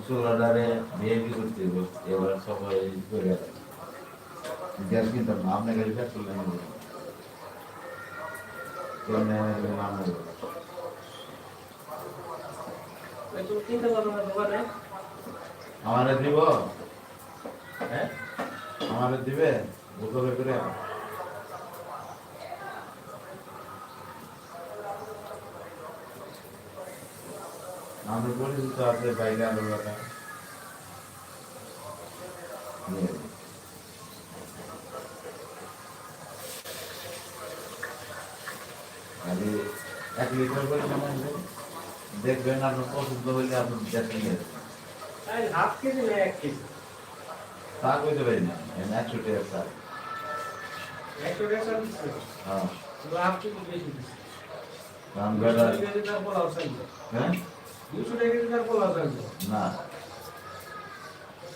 চুলাটারে VIP করতে হবে এবার সবাই করে গ্যাস কিনতাম না আপনার কাছে গ্যাস করলে আমারে দিব হ্যাঁ আমারে দিবে বোতলে করে আমাদের পরিচিত আছে বাইরে আলো কথা আমি 1 লিটার করে দেখবেন আপনার পছন্দ হইলে আপনি দেখেন হাফ কেজি না 1 কেজি তা কইতে পারি না 100 টাকা স্যার 100 টাকা স্যার দিচ্ছে হ্যাঁ হাফ কেজি বেশি দিচ্ছে দাম বেড়া হ্যাঁ 200 টাকা কেজি তার পোলাও চাইছে হ্যাঁ 200 টাকা কেজি তার পোলাও চাইছে না